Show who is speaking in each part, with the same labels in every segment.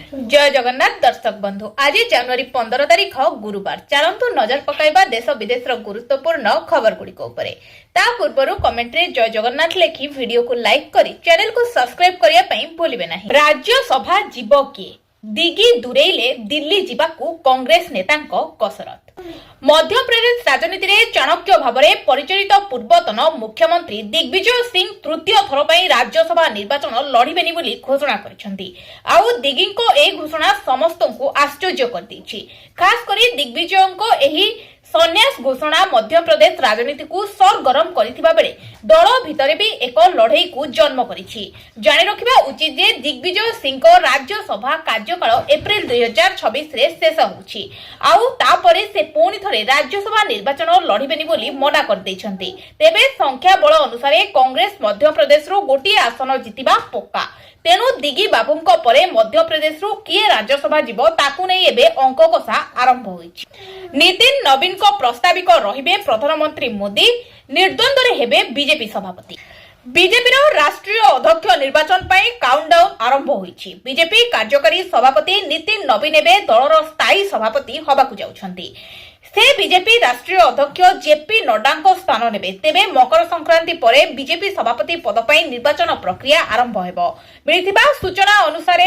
Speaker 1: जय जगन्नाथ दर्शक बंधु आज जनवरी 15 तारीख गुरुवार चलतु नजर पकाइबा देश विदेश गुरुत्वपूर्ण खबर गुड़िक ता पूर्व कमेंट रे जय जगन्नाथ लेखि वीडियो को लाइक करी चैनल को सब्सक्राइब करिया पई भूलिबे नाही। राज्यसभा जीव किए दिगी दूरेइले दिल्ली जीवाकू कांग्रेस नेतांको कसरत। मध्य प्रदेश राजनीति रे चाणक्य भावरे परिचालित पूर्वतन मुख्यमंत्री दिग्विजय सिंह तृतीय थर पई राज्यसभा निर्वाचन लड़िबेनी बोली घोषणा करिसेंती। आउ दिगींको ए घोषणा समस्तंकु आश्चर्य कर दैछि। खास करी दिग्विजयंको एही सन्यास घोषणा मध्य प्रदेश राजनीति को सरगरम करिथिबा बेले दल भितरे भी एक लड़ई को जन्म करिछि। जानि रखिबा उचित जे दिग्विजय सिंह को राज्यसभा कार्यकाल एप्रिल 2026 रे शेष होछि। आउ तापरे से पुणी थरे राज्यसभा निर्वाचन लड़िबेनी बोली मना कर दैछंती। तेबे संख्या बल अनुसार कांग्रेस मध्य प्रदेश रो गोटी आसन जितिबा पक्का। तेणु दिगी बाबूंको परे मध्य प्रदेश रो किए राज्यसभा जीव ताकू नै एबे अंक कषा आरंभ होइछि। नितिन नवीन को प्रस्ताविक रहिबे प्रधानमंत्री मोदी निर्द्वंद्व हेबे बीजेपी सभापति। बीजेपी राष्ट्रीय अध्यक्ष निर्वाचन पर काउंटडाउन आरंभ होइछि। बीजेपी कार्यकारी सभापति नितिन नवीन एबे दलर स्थायी सभापति हबाकू जाउछंती। से बीजेपी राष्ट्रीय अध्यक्ष जेपी नड्डा स्थान नेबे। तेबे मकर संक्रांति परे बीजेपी सभापति पद पर निर्वाचन प्रक्रिया आरंभ हेबो। मिलिथिबा सूचना अनुसार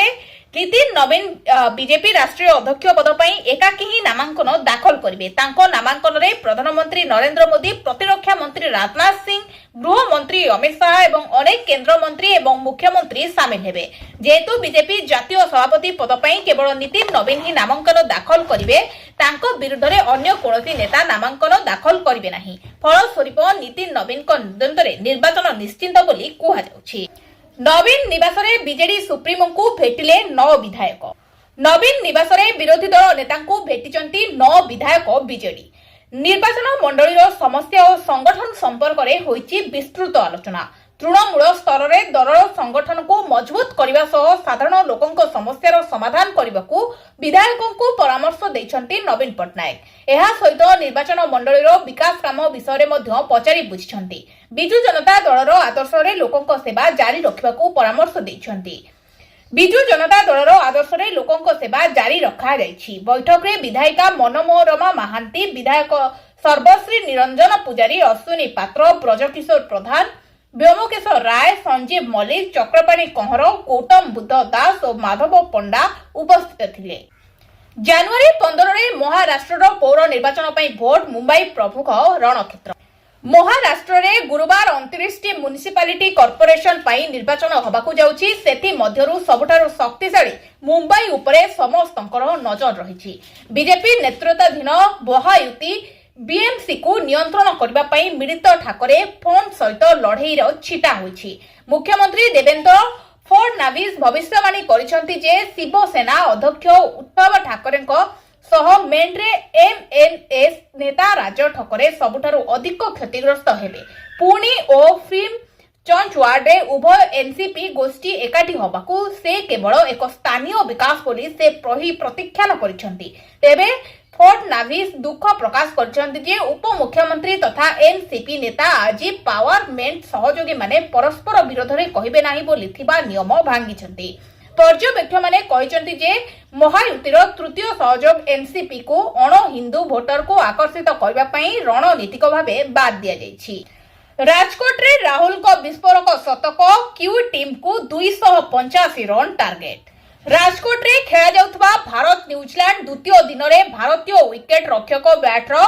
Speaker 1: नितिन नवीन बीजेपी राष्ट्रीय अध्यक्ष पद पर एकाकी ही नामांकन दाखल करिवे। तांको नामांकन रे प्रधानमंत्री नरेंद्र मोदी, प्रतिरक्षा मंत्री राजनाथ सिंह, गृह मंत्री अमित शाह एवं अनेक केंद्र मंत्री एवं मुख्यमंत्री शामिल हेबे। जेहेतु बीजेपी जातीय सभापति पद पर केवल नितिन नवीन ही नामांकन दाखल करिवे, तांको विरुद्ध रे अन्य कोनोसी नेता नामांकन दाखल करिवे नाही। फलस्वरूप नितिन नवीन को निर्द्वंद्व निर्वाचन निश्चित बोली कुहा जाउछि। नवीन निवास रे बीजेडी सुप्रीमो को भेटिले 9 विधायक। नवीन निवास रे विरोधी दल नेता को भेटिचंती 9 विधायक बीजेडी। निर्वाचन मंडली समस्या और संगठन संपर्क में होइछि विस्तृत आलोचना। तृणमूल स्तर में दलर संगठन को मजबूत करने सह साधारण लोकों समस्यार समाधान करने को विधायकों को परामर्श देइछंती नवीन पट्टनायक। एहा सहित निर्वाचन मंडली विकास काम विषय में पचारि बुझिछंती। बिजु जनता दलर आदर्श रे लोकों सेवा जारी रखा परामर्श देइछंती। बिजु जनता दलर आदर्श रे लोकों सेवा जारी रखा जाइछि। बैठक रे विधायिका मनमोरमा महांती, विधायक सर्वश्री निरंजन पुजारी, अश्विनी पात्र, ब्रजकिशोर प्रधान, व्योमकेश्वर राय, संजीव मल्लिक, चक्रपाणी कंहर, गौतम बुद्ध दास और माधव पंडा उपस्थित थिले। जनवरी 15 रे महाराष्ट्र पौर निर्वाचन पर भोट मुंबई प्रमुख रणक्षेत्र। महाराष्ट्र रे गुरुवार 29 म्युनिसिपालिटी कॉर्पोरेशन पाई निर्वाचन होबाकू जाउछि। सेथि मध्यरु सबठारु शक्तिशाली मुंबई उपरे समस्तंकर नजर रहिछि। बीजेपी नेतृत्वाधीन महायुति बीएमसी को नियंत्रण करबा पई मिलित ठाकरे फोन सहित लड़ेईर छिटा होइछि। मुख्यमंत्री देवेंद्र फडणवीस भविष्यवाणी करिसंती जे शिवसेना अध्यक्ष उद्धव ठाकरेंको सह मेंड्रे एमएनएस नेता राज ठाकरे सबुठारु अधिक क्षतिग्रस्त हेबे। पुणी और फिल्म चंचवाड़े उभय एनसीपी गोष्ठी एकाठी होबाकू से केवल एक स्थानीय विकास बोली से प्रतीक्षान करिसंती। तेबे फडणवीस दुख प्रकाश करछंती जे उपमुख्यमंत्री तथा एनसीपी नेता आज पावरमेंट सहयोगी माने परस्पर विरोध रे कहिबे नाही बोली थिबा नियम भांगिछंती। पर्यवेक्षक माने कहिसंती जे महायुतिर तृतीय सहयोग एनसीपी को अण हिंदू भोटर को आकर्षित करबा पई रणनीतिक भाबे बाद दिया जायछि। राजकोट रे राहुल को विस्फोरक शतक, क्यू टीम को 285 रन टार्गेट। राजकोट रे खेला जाउथबा भारत न्यूजीलैंड द्वितीय दिन रे भारतीय विकेट रक्षक बैटर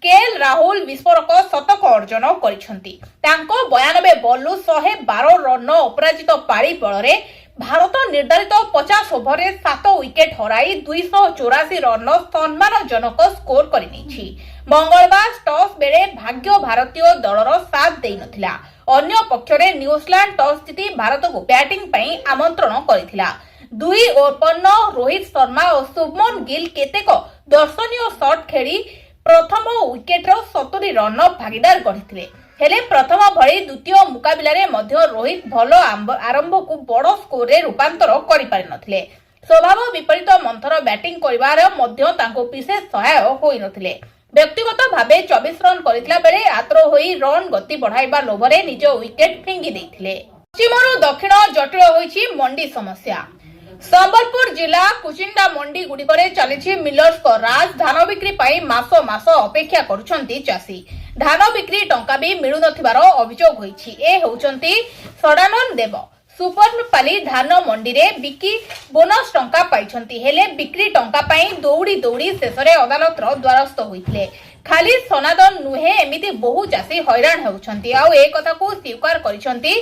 Speaker 1: केएल राहुल विस्फोरक शतक अर्जन करिसंती। तांको 92 बॉलू 112 रन अपराजित पारी बल रे भारत निर्धारित 50 ओवर रे 7 विकेट हराई 284 रन सम्मानजनक स्कोर करिनेछि। मंगलवार टॉस बेले भाग्य भारतीय दलर साथ देई नथिला। अन्य पक्षरे न्यूजीलैंड टॉस जीति भारत को बैटिंग पई आमंत्रण करिथिला। 2 ओपनर रोहित शर्मा और शुभमन गिल केतेक दर्शनीय शॉट खेली प्रथम विकेट 70 रन भागीदार गढ़िथिले। हेले प्रथम भली द्वितीय मुकाबिला रे मध्य रोहित भल आरंभ को बड़ स्कोर रे रूपांतर करि पारि नथिले। स्वभाव विपरीत मंथर बैटिंग करिवार मध्य तांको विशेष सहायक होई नथिले। व्यक्तिगत भावे 24 रन करितला बेले आतर होई रन गति बढ़ाइबा लोभरे निज विकेट फिंगी दैथिले। पश्चिमरु दक्षिण जटिल होईछि मंडी समस्या। संबलपुर जिला कुचिंडा मंडी गुड़िकरे चली मिलर्स को राज धान बिक्री पाई मास मास अपेक्षा करुछंती चाषी धान बिक्री टंका भी मिलु नथिबार अभियोग होईछि। ए होउछंती सदानंद देव सुपर्णपाली धान मंडी रे बिकी बोनस टंका पाइछंती हेले बिक्री टंका पाई दौड़ी दौड़ी शेषरे अदालत रो द्वारस्थ होइथिले। खाली सनातन नुहे एमिति बहु चाषी हैरान होउछंती आउ ए कथा को स्वीकार करिसंती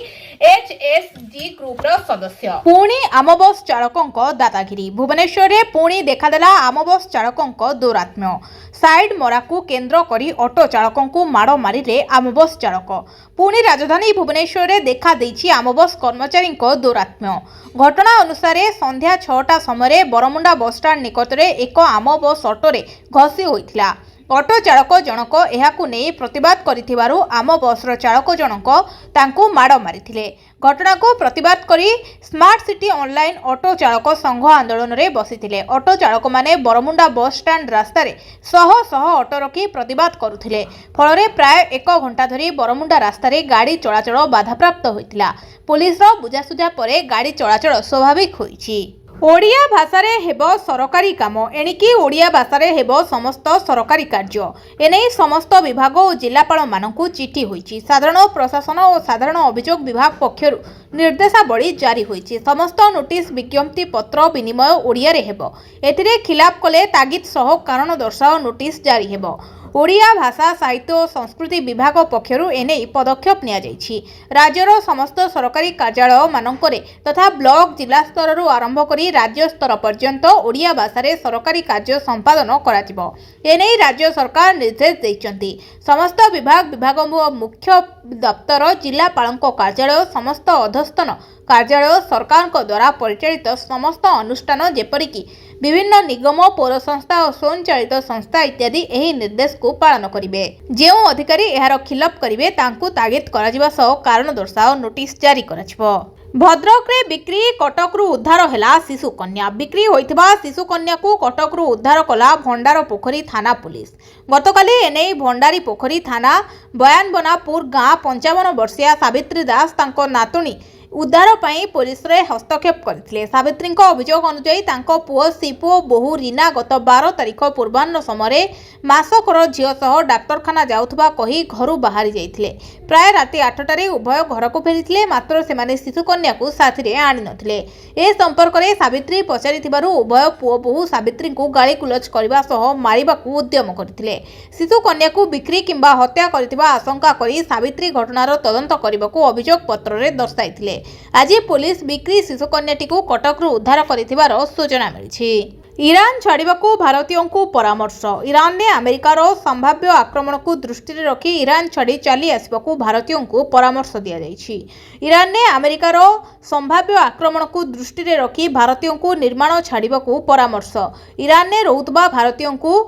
Speaker 1: एचएसजी ग्रुप रो सदस्य। पुणी आम बस चालकंक दादागिरी भुवनेश्वर रे पुणी देखादेला आम बस चालकंक दुरात्म्य साइड मराकू केन्द्र करी ऑटो चालकंकु माड़ मारी रे आम बस चालक। पुणी राजधानी भुवनेश्वर रे देखा देछि आम बस कर्मचारी दुरात्म्य। घटना अनुसार संध्या 6टा समय बरमुंडा बस स्टाण्ड निकट में एक आम बस ऑटोरे घसी होइथिला। ऑटो चालक जनक एहाकु नै प्रतिवाद करिथिबारु आम बसर चालक जनक तांकु माड़ मारिथिले। घटना को प्रतिवाद करी स्मार्ट सिटी ऑनलाइन ऑटो चालक संघ आंदोलन रे बसिथिले। ऑटो चालक माने बरमुंडा बस स्टाण्ड रास्ता रे शह शह ऑटो रखी प्रतिवाद करुथिले। फल प्राय 1 घंटा धरी बरमुंडा रास्ता रे गाड़ी चलाचल बाधाप्राप्त होइथिला। पुलिस रो बुझासुझा परे गाड़ी चलाचल स्वाभाविक होइछि। ओडिया भाषारे हेबो सरकारी काम एणिकी ओडिया भाषारे हेबो समस्त सरकारी कार्य एने समस्त विभाग और जिलापाल मानकु चिठी होईछि। साधारण प्रशासन और साधारण अभियोग विभाग पक्षरु निर्देशावली जारी होईछि। समस्त नोटिस विज्ञप्ति पत्र विनिमय ओडिया रे हेबो। एथिरे खिलाफ कले तागिद सह कारण दर्शाओ नोटिस जारी हेबो। ओडिया भाषा साहित्य और संस्कृति विभाग पक्षरु एने पदक्षेप निया जायछि। राज्यर समस्त सरकारी कार्यालय मानकरे तथा ब्लॉक जिला स्तर रु आरंभ करी राज्य स्तर पर्यंत ओडिया भाषा सरकारी कार्य संपादन कराजिबो। एने राज्य सरकार निर्देश दैछन्ति। समस्त विभाग मुख्य दप्तर जिलापालक कार्यालय समस्त अधस्तन कार्यालय सरकार द्वारा परिचालित समस्त अनुष्ठान जेपरिकी विभिन्न निगम पौर संस्था और स्वयंचालित संस्था इत्यादि एही निर्देश को पालन करिवे। जेउ अधिकारी एहार खिलाफ करिवे तांकु तागिद कराजिबा सह कारण दर्शाओ नोटिस जारी कराजिबो। भद्रक रे बिक्री कटक रु उद्धार हैला शिशु कन्या। बिक्री होइथिबा शिशु कन्या को कटक रु उद्धार कला भंडार पोखरी थाना पुलिस। गतकाली एने भंडारी पोखरी थाना बयानबनापुर गाँ 55 वर्षीय सावित्री दास तांको नातुणी उद्धार पाई पुलिस रे हस्तक्षेप करथिले। सावित्री अभियोग अनुसार तांको पुओ सीपु और बोहू रीना गत 12 तारिख पूर्वाह्न समय मासकर झील सह डाक्तरखाना जाउथबा कही घरु बाहरी जाइथिले। प्राय राति 8टारे उभय घर को फेरिथिले मात्र सेमाने शिशु कन्या को साथी रे आनि नथिले। ए संपर्क रे सावित्री पचारिथिबारु उभय पुओ बोहू सावित्री को गाली गुलज करबा सह मारिबाकू उद्यम करथिले। शिशु कन्या को बिक्री किंबा हत्या करथिबा आशंका करी सावित्री घटनार तदंत करबाकू अभियोग पत्र रे दर्शाइथिले। आज पुलिस बिक्री शिशु कन्याटी को कटक रु उद्धार करिथिबार सूचना मिली। ईरान छाड़िबाकू भारतीयों को परामर्श। ईरान ने अमेरिकार संभाव्य आक्रमण को दृष्टि रखी ईरान छाड़ी चली आसबाकू भारतीयों को परामर्श दिया जायछि। ईरान ने अमेरिकार संभाव्य आक्रमण को दृष्टि रखी भारतीयों को निर्माण छाड़िबाकू परामर्श ईरान ने रहुतबा भारतीयों को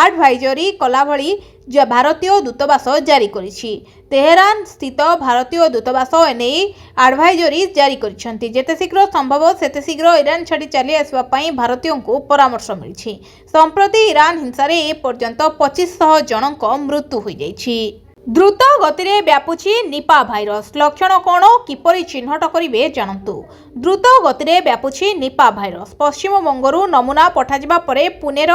Speaker 1: एडवाइजरी कला भली भारतीय दूतावास जारी करिछि। तेहरान स्थित भारतीय दूतावास एने एडवाइजरी जारी करिसेंति। जेते शीघ्र संभव सेते शीघ्र ईरान छाड़ी चली आसवा पई भारतीयों को परामर्श मिलिछि। संप्रति ईरान हिंसारे ए पर्यंत 2500 जनक मृत्यु होई जाइछि। द्रुत गति रे व्यापुछि निपा भाइरस। लक्षण कौन किपरि चिन्हट करिवे जानन्तु। द्रुत गति रे व्यापुछि निपा भाइरस। पश्चिम बंगरू नमूना पठाजिबा परे पुणेर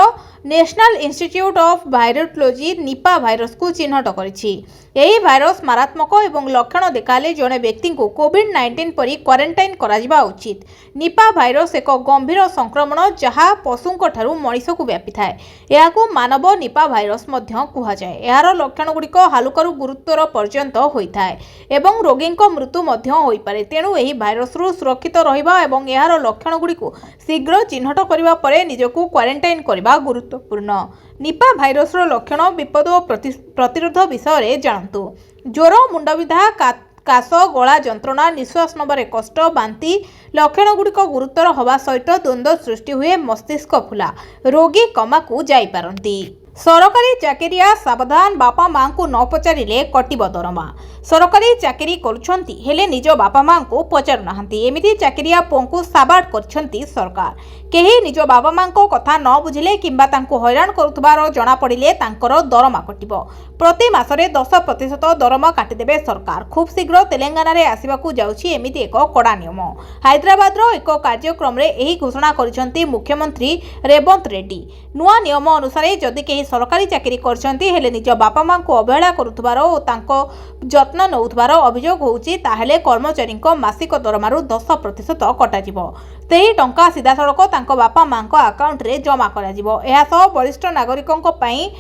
Speaker 1: national institute of virology Nipah virus को चिन्हट करिछि। एही भाइरस मारात्मक एवं लक्षण देखाले जने व्यक्ति को कोविड-19 परी क्वारंटाइन कराजिबा उचित। निपा भाइरस एक गंभीर संक्रमण जहाँ पशुंक ठारू मनिष को व्यापी थाए। एहाकू मानव निपा भाइरस मध्य कुहा जाए। एहार लक्षण गुड़िक हालुकारू गुरुतर पर्यंत होइथाए एवं रोगींक मृत्यु मध्य होई पारे। तेणु एही भाइरस रु सुरक्षित रहिबा एवं एहार लक्षण गुड़िक शीघ्र चिन्हट करिबा परे निजकू क्वारंटाइन करिबा गुरुत्वपूर्ण। निपा भाइरस लक्षण विपद और प्रतिरोध विषय रे जानतु। ज्वर मुंडविधा काश गला जंत्रणा निश्वास नबारे कष्ट बांती लक्षण गुड़िक गुरुतर हवा सहित द्वंद्व सृष्टि हुए मस्तिष्क फुला रोगी कमा को जाई पारंती। सरकारी चाकरिया सावधान बापा माँ को न पचारे कटिब दरमा। सरकारी चाकरी करुछंती हेले निज बापा माँ को पचारु नाहंती। एमिति चाकरिया पुओं साबाड़ करछंती सरकार। केही निज बापा माँ को कथा न बुझिले किंबा तांको हैरान करुथबार जणा पड़िले तांकर दरमा कटिब। प्रति मासरे 10% दरमा काटिदेबे सरकार। खूब शीघ्र तेलंगाना रे आसिबाकू जाउछि एमिति एक कड़ा नियम। हैदराबादर एक कार्यक्रम रे एही घोषणा करिसंती मुख्यमंत्री रेवंत रेड्डी। नुआ नियम अनुसार जदि केही सरकारी चाकरी करछंती हेले निज बापा माँ को अवहेला करुथबार ओ तांको जत्न नउथबार अभियोग होउछि ताहेले कर्मचारी मासिक दरमारू 10% कटाजिबो। तेही टंका सीधा सड़क तांको बापा माँ अकाउंट रे जमा कराजिबो। एहा सह वरिष्ठ नागरिकों पई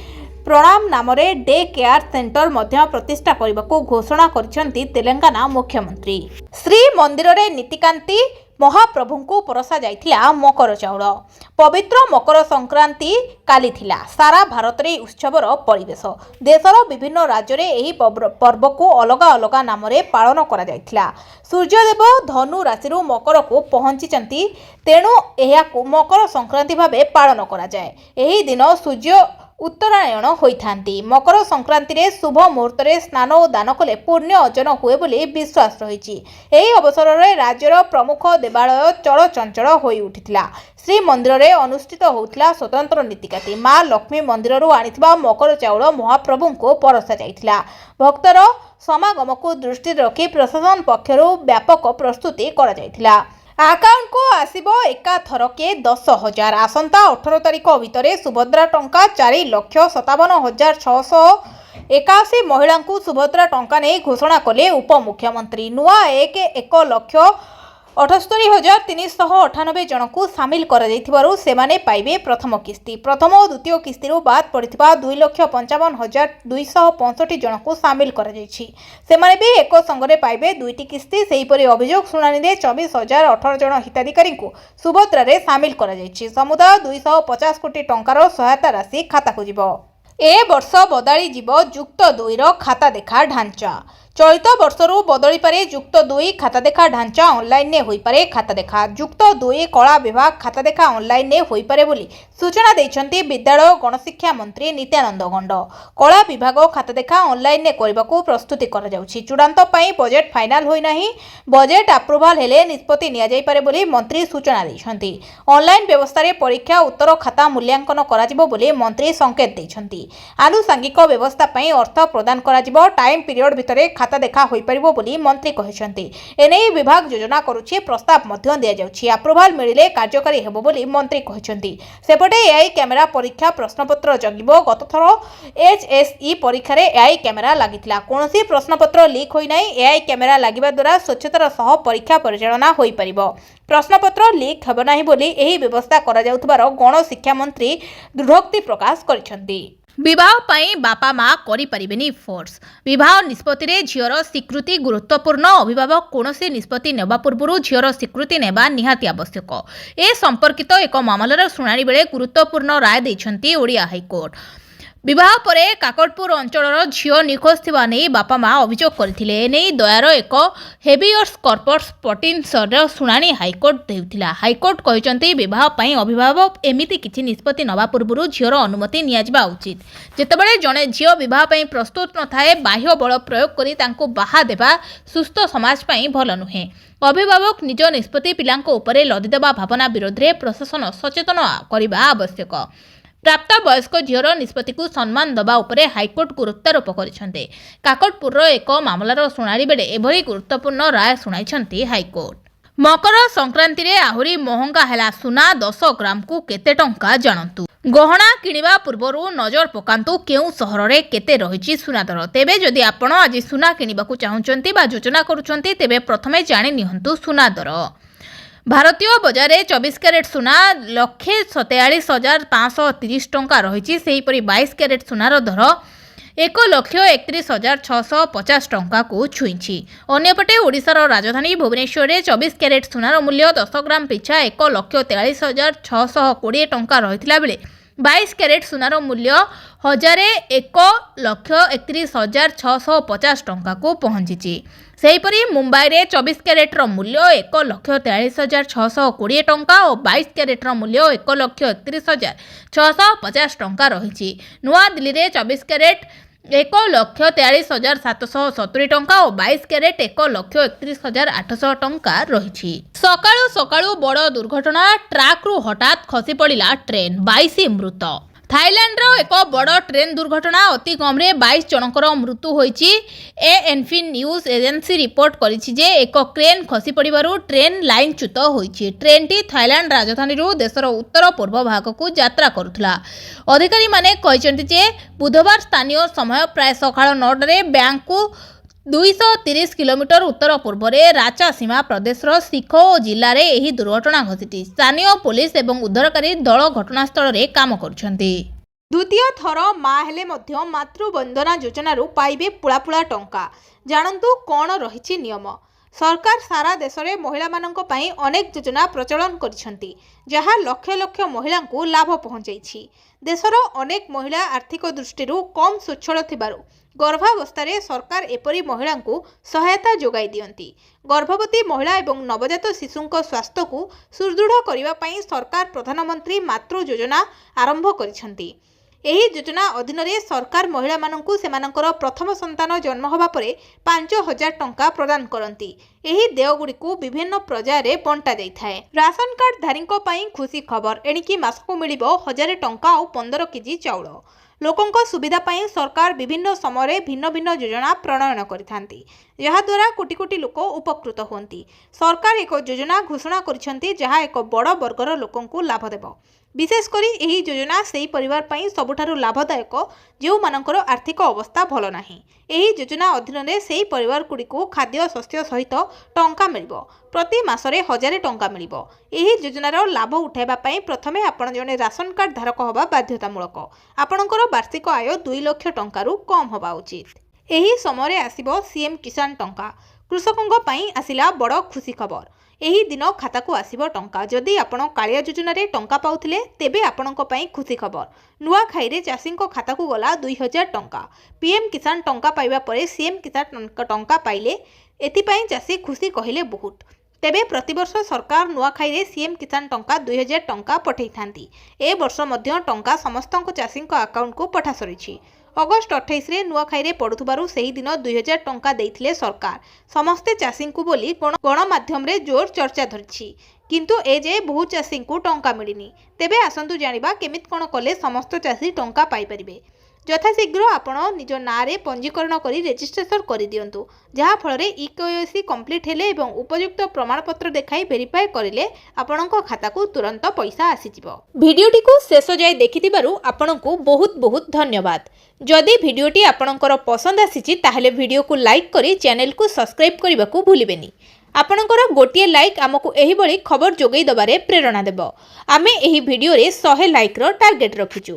Speaker 1: प्रणाम नाम डे केयर सेंटर मध्य प्रतिष्ठा करने को घोषणा करिसेंती तेलंगाना मुख्यमंत्री। श्री मंदिर रे नीतिकांति महाप्रभु को परसा जाइथिला मकर चाउल। पवित्र मकर संक्रांति काली थिला। सारा भारत रे उत्सवर परिवेश। देशर विभिन्न राज्य रे एही पर्व को अलग अलग नाम रे पालन करा जाइथिला। सूर्यदेव धनु राशि मकर को पहुंचीचंती तेणु एहा को मकर संक्रांति भाबे पालन करा जाए। एही दिन सूर्य उत्तरायण होइथांती। मकर संक्रांति रे शुभ मुहूर्त रे स्नान और दान कले पुण्य अर्जन हुए बोली विश्वास रही। एही अवसर रे राज्यर प्रमुख देवालय चलचंचल होई उठिथिला। श्री मंदिर रे अनुष्ठित होउथिला स्वतंत्र नीतिकाती। मां लक्ष्मी मंदिर रु आनिथिबा मकर चाउल महाप्रभु को परसा जाइथिला। भक्तर समागम को दृष्टि रखी प्रशासन पक्षरु व्यापक प्रस्तुति करा जाइथिला। अकाउंट को आसिबो एका थरके 10,000। आसंता 18 तारिख भितर सुभद्रा टंका 4,57,681 महिला को सुभद्रा टंका नहीं घोषणा कले उपमुख्यमंत्री। नुआ 1,78,398 जन को सामिल कर पाइबे प्रथम किस्ती। प्रथम और द्वितीय किस्ती बाद पड़ता 2,55,265 जन को सामिल कर भी एक संगे पाइबे दुईटी किस्ती। सेहीपरि अभियोग शुणानी 24,018 जन हिताधिकारी को सुभद्रा रे सामिल कर समुदाय 250 कोटी टंकार सहायता राशि खाता को जीव। ए वर्ष बदली जीव युक्त 2 खाता देखा ढांचा। चलित वर्षरू बदली पारे युक्त 2 खाता देखा ढांचा ऑनलाइन होई पारे खाता देखा। युक्त 2 कला विभाग खाता देखा ऑनलाइन होई पारे बोली सूचना देइछंती विद्यालय गणशिक्षा मंत्री नित्यानंद गंड। कला विभाग खाता देखा ऑनलाइन करबा को प्रस्तुति करा जाउछि। चूड़ांत पई बजेट फाइनल होई नाही। बजेट अप्रूवल हेले निष्पत्ति निया जाई पारे बोली मंत्री सूचना देइछंती। ऑनलाइन व्यवस्था रे परीक्षा उत्तर खाता मूल्यांकन करा जिवो बोली मंत्री संकेत देइछंती। आनुषंगिक व्यवस्था पई अर्थ प्रदान करा जिवो। टाइम पीरियड भितरे खाता देखा होई परिबो बोली मंत्री कहिसंती। एने विभाग योजना करूछि। प्रस्ताव मध्य दिया जाउछि। अप्रूवल मिलिले कार्यकारी हेबो बोली मंत्री कहिसंती। सेपटे एआई कैमेरा परीक्षा प्रश्नपत्र जगिबो। गत थर एचएसई परीक्षा रे एआई कैमेरा लागिथिला। कोनोसी प्रश्नपत्र लीक होई नाही। एआई कैमेरा लागिबा द्वारा स्वच्छतार सह परीक्षा परिचालना होई परिबो। प्रश्नपत्र लीक हेबो नाही बोली एही व्यवस्था करा जाउथबार गण शिक्षा मंत्री दृढोक्ति प्रकाश करिसंती। विवाह पाई बापा माँ करि परिबेनी फोर्स। विवाह निष्पत्ति रे झियर स्वीकृति गुरुत्वपूर्ण। अभिभावक कोनोसी निष्पत्ति नेबा पूर्वरु झियर स्वीकृति नेबा निहाती आवश्यक। ए संपर्कित एक मामलार शुणाणी बेले गुरुत्वपूर्ण राय दैछंती ओडिया हाईकोर्ट। विवाह परे काकटपुर अंचलर झियो निखोज थिबा नै बापा माँ अभियोग करथिले। एनै दयार एक हेबियर्स कर्पस पटिनसर शुणाणी हाईकोर्ट देउथिला। हाईकोर्ट कहिसंती विवाह पई अभिभावक एमिति किछि निष्पत्ति नबा पूर्वरु झियोर अनुमति निया जिबा उचित। जेतेबेले जणे झियो विवाह पई प्रस्तुत न थाए बाह्य बल प्रयोग करी तांको बाहा देबा सुस्थ समाज पई भल नुहे। अभिभावक निज निष्पत्ति पिलांको उपरे लदी देबा भावना विरोध रे प्रशासन सचेतन करिबा आवश्यक। प्राप्त वयस्क झीर निष्पत्ति को सम्मान दबा उपरे हाईकोर्ट गुरुत्वारोप करिसेंते। काकटपुर एक मामलार शुणाणी बेले एभली गुरुत्वपूर्ण राय शुणाइछंती हाईकोर्ट। मकर संक्रांति रे आहुरी महंगा हैला सुना। 10 ग्राम को केते टंका जानंतु। गहना किनिबा पूर्वरु नजर पकांतु केउ सहर रे केते रहिछि सुना दर। तेबे जदि आपण आज सुना किनिबाकू चाहुचंती बा योजना करूचंती तेबे प्रथमे जानि निहंतु सुना दर। भारतीय बजार 24 कैरेट सुना 1,47,530 टंका रही। सेहीपरि 22 कैरेट सुनार दर 1,31,650 टंका को छुईंछि। अन्यपटे ओडिशार राजधानी भुवनेश्वर में 24 कैरेट सुनार मूल्य 10 ग्राम पिछा 1,43,620 टंका रही बेले 22 କ୍ୟାରେଟ୍ ସୁନାର ମୂଲ୍ୟ 1,01,31,650 ଟଙ୍କାକୁ ପହଞ୍ଚିଛି। ସେହିପରି ମୁମ୍ବାଇରେ 24 କ୍ୟାରେଟ୍ର ମୂଲ୍ୟ 1,43,620 ଟଙ୍କା ଓ 22 କ୍ୟାରେଟ୍ର ମୂଲ୍ୟ 1,31,650 ଟଙ୍କା ରହିଛି। ନୂଆଦିଲ୍ଲୀରେ 24 କ୍ୟାରେଟ୍ 1,43,770 ଟଙ୍କା ଓ 22 କ୍ୟାରେଟ୍ 1,31,800 ଟଙ୍କା ରହିଛି। ସକାଳୁ ସକାଳୁ ବଡ଼ ଦୁର୍ଘଟଣା, ଟ୍ରାକ୍ରୁ ହଠାତ୍ ଖସି ପଡ଼ିଲା ଟ୍ରେନ୍, 22 ମୃତ। ଥାଇଲାଣ୍ଡର ଏକ ବଡ଼ ଟ୍ରେନ୍ ଦୁର୍ଘଟଣା, ଅତି କମ୍ରେ 22 ଜଣଙ୍କର ମୃତ୍ୟୁ ହୋଇଛି। ଏଏନ୍ପି ନ୍ୟୁଜ୍ ଏଜେନ୍ସି ରିପୋର୍ଟ କରିଛି ଯେ ଏକ କ୍ରେନ୍ ଖସି ପଡ଼ିବାରୁ ଟ୍ରେନ୍ ଲାଇନ୍ଚ୍ୟୁତ ହୋଇଛି। ଟ୍ରେନ୍ଟି ଥାଇଲାଣ୍ଡ ରାଜଧାନୀରୁ ଦେଶର ଉତ୍ତର ପୂର୍ବ ଭାଗକୁ ଯାତ୍ରା କରୁଥିଲା। ଅଧିକାରୀମାନେ କହିଛନ୍ତି ଯେ ବୁଧବାର ସ୍ଥାନୀୟ ସମୟ ପ୍ରାୟ ସକାଳ 9ଟାରେ ବ୍ୟାଙ୍କକୁ 230 କିଲୋମିଟର ଉତ୍ତର ପୂର୍ବରେ ରାଚାସୀମା ପ୍ରଦେଶର ଶିଖୋ ଜିଲ୍ଲାରେ ଏହି ଦୁର୍ଘଟଣା ଘଟିଛି। ସ୍ଥାନୀୟ ପୋଲିସ ଏବଂ ଉଦ୍ଧାରକାରୀ ଦଳ ଘଟଣାସ୍ଥଳରେ କାମ କରୁଛନ୍ତି। ଦ୍ୱିତୀୟ ଥର ମା ହେଲେ ମଧ୍ୟ ମାତୃବନ୍ଦନା ଯୋଜନାରୁ ପାଇବେ ପୁଳାପୁଳା ଟଙ୍କା। ଜାଣନ୍ତୁ କ'ଣ ରହିଛି ନିୟମ। ସରକାର ସାରା ଦେଶରେ ମହିଳାମାନଙ୍କ ପାଇଁ ଅନେକ ଯୋଜନା ପ୍ରଚଳନ କରିଛନ୍ତି, ଯାହା ଲକ୍ଷ ଲକ୍ଷ ମହିଳାଙ୍କୁ ଲାଭ ପହଞ୍ଚାଇଛି। ଦେଶର ଅନେକ ମହିଳା ଆର୍ଥିକ ଦୃଷ୍ଟିରୁ କମ୍ ସ୍ୱଚ୍ଛଳ ଥିବାରୁ ଗର୍ଭାବସ୍ଥାରେ ସରକାର ଏପରି ମହିଳାଙ୍କୁ ସହାୟତା ଯୋଗାଇ ଦିଅନ୍ତି। ଗର୍ଭବତୀ ମହିଳା ଏବଂ ନବଜାତ ଶିଶୁଙ୍କ ସ୍ୱାସ୍ଥ୍ୟକୁ ସୁଦୃଢ଼ କରିବା ପାଇଁ ସରକାର ପ୍ରଧାନମନ୍ତ୍ରୀ ମାତୃ ଯୋଜନା ଆରମ୍ଭ କରିଛନ୍ତି। ଏହି ଯୋଜନା ଅଧୀନରେ ସରକାର ମହିଳାମାନଙ୍କୁ ସେମାନଙ୍କର ପ୍ରଥମ ସନ୍ତାନ ଜନ୍ମ ହେବା ପରେ 5,000 ଟଙ୍କା ପ୍ରଦାନ କରନ୍ତି। ଏହି ଦେୟଗୁଡ଼ିକୁ ବିଭିନ୍ନ ପର୍ଯ୍ୟାୟରେ ବଣ୍ଟା ଯାଇଥାଏ। ରାସନ କାର୍ଡଧାରୀଙ୍କ ପାଇଁ ଖୁସି ଖବର, ଏଣିକି ମାସକୁ ମିଳିବ 1,000 ଟଙ୍କା ଆଉ 15 କେଜି ଚାଉଳ। ଲୋକଙ୍କ ସୁବିଧା ପାଇଁ ସରକାର ବିଭିନ୍ନ ସମୟରେ ଭିନ୍ନ ଭିନ୍ନ ଯୋଜନା ପ୍ରଣୟନ କରିଥାନ୍ତି, ଯାହାଦ୍ୱାରା କୋଟି କୋଟି ଲୋକ ଉପକୃତ ହୁଅନ୍ତି। ସରକାର ଏକ ଯୋଜନା ଘୋଷଣା କରିଛନ୍ତି ଯାହା ଏକ ବଡ଼ ବର୍ଗର ଲୋକଙ୍କୁ ଲାଭ ଦେବ। ବିଶେଷ କରି ଏହି ଯୋଜନା ସେହି ପରିବାର ପାଇଁ ସବୁଠାରୁ ଲାଭଦାୟକ ଯେଉଁମାନଙ୍କର ଆର୍ଥିକ ଅବସ୍ଥା ଭଲ ନାହିଁ। ଏହି ଯୋଜନା ଅଧୀନରେ ସେହି ପରିବାରଗୁଡ଼ିକୁ ଖାଦ୍ୟ ଶସ୍ୟ ସହିତ ଟଙ୍କା ମିଳିବ। ପ୍ରତି ମାସରେ 1,000 ଟଙ୍କା ମିଳିବ। ଏହି ଯୋଜନାର ଲାଭ ଉଠାଇବା ପାଇଁ ପ୍ରଥମେ ଆପଣ ଜଣେ ରାସନ କାର୍ଡ ଧାରକ ହେବା ବାଧ୍ୟତାମୂଳକ। ଆପଣଙ୍କର ବାର୍ଷିକ ଆୟ 2 ଲକ୍ଷ ଟଙ୍କାରୁ କମ୍ ହେବା ଉଚିତ। ଏହି ସମୟରେ ଆସିବ ସିଏମ୍ କିଷାନ ଟଙ୍କା। କୃଷକଙ୍କ ପାଇଁ ଆସିଲା ବଡ଼ ଖୁସି ଖବର। ଏହି ଦିନ ଖାତାକୁ ଆସିବ ଟଙ୍କା। ଯଦି ଆପଣ କାଳିଆ ଯୋଜନାରେ ଟଙ୍କା ପାଉଥିଲେ ତେବେ ଆପଣଙ୍କ ପାଇଁ ଖୁସି ଖବର। ନୂଆଖାଇରେ ଚାଷୀଙ୍କ ଖାତାକୁ ଗଲା 2,000 ଟଙ୍କା। ପିଏମ୍ କିଷାନ ଟଙ୍କା ପାଇବା ପରେ ସିଏମ୍ କିଷାନ ଟଙ୍କା ପାଇଲେ, ଏଥିପାଇଁ ଚାଷୀ ଖୁସି କହିଲେ ବହୁତ। ତେବେ ପ୍ରତିବର୍ଷ ସରକାର ନୂଆଖାଇରେ ସିଏମ୍ କିଷାନ ଟଙ୍କା 2,000 ଟଙ୍କା ପଠାଇଥାନ୍ତି। ଏ ବର୍ଷ ମଧ୍ୟ ଟଙ୍କା ସମସ୍ତଙ୍କ ଚାଷୀଙ୍କ ଆକାଉଣ୍ଟକୁ ପଠାସରିଛି। ଅଗଷ୍ଟ 28ରେ ନୂଆଖାଇରେ ପଡ଼ୁଥିବାରୁ ସେହିଦିନ 2,000 ଟଙ୍କା ଦେଇଥିଲେ ସରକାର ସମସ୍ତେ ଚାଷୀଙ୍କୁ ବୋଲି ଗଣମାଧ୍ୟମରେ ଜୋର ଚର୍ଚ୍ଚା ଧରିଛି। କିନ୍ତୁ ଏଯାଏ ବହୁ ଚାଷୀଙ୍କୁ ଟଙ୍କା ମିଳିନି। ତେବେ ଆସନ୍ତୁ ଜାଣିବା କେମିତି କ'ଣ କଲେ ସମସ୍ତ ଚାଷୀ ଟଙ୍କା ପାଇପାରିବେ। ଯଥାଶୀଘ୍ର ଆପଣ ନିଜ ନାଁରେ ପଞ୍ଜୀକରଣ କରି ରେଜିଷ୍ଟ୍ରେସନ କରିଦିଅନ୍ତୁ, ଯାହାଫଳରେ ଇକେୱାଇସି କମ୍ପ୍ଲିଟ୍ ହେଲେ ଏବଂ ଉପଯୁକ୍ତ ପ୍ରମାଣପତ୍ର ଦେଖାଇ ଭେରିଫାଏ କରିଲେ ଆପଣଙ୍କ ଖାତାକୁ ତୁରନ୍ତ ପଇସା ଆସିଯିବ। ଭିଡ଼ିଓଟିକୁ ଶେଷ ଯାଏ ଦେଖିଥିବାରୁ ଆପଣଙ୍କୁ ବହୁତ ବହୁତ ଧନ୍ୟବାଦ। ଯଦି ଭିଡ଼ିଓଟି ଆପଣଙ୍କର ପସନ୍ଦ ଆସିଛି ତାହେଲେ ଭିଡ଼ିଓକୁ ଲାଇକ୍ କରି ଚ୍ୟାନେଲକୁ ସବସ୍କ୍ରାଇବ୍ କରିବାକୁ ଭୁଲିବେନି। ଆପଣଙ୍କର ଗୋଟିଏ ଲାଇକ୍ ଆମକୁ ଏହିଭଳି ଖବର ଯୋଗାଇ ଦେବାରେ ପ୍ରେରଣା ଦେବ। ଆମେ ଏହି ଭିଡ଼ିଓରେ 100 ଲାଇକ୍ର ଟାର୍ଗେଟ୍ ରଖିଛୁ।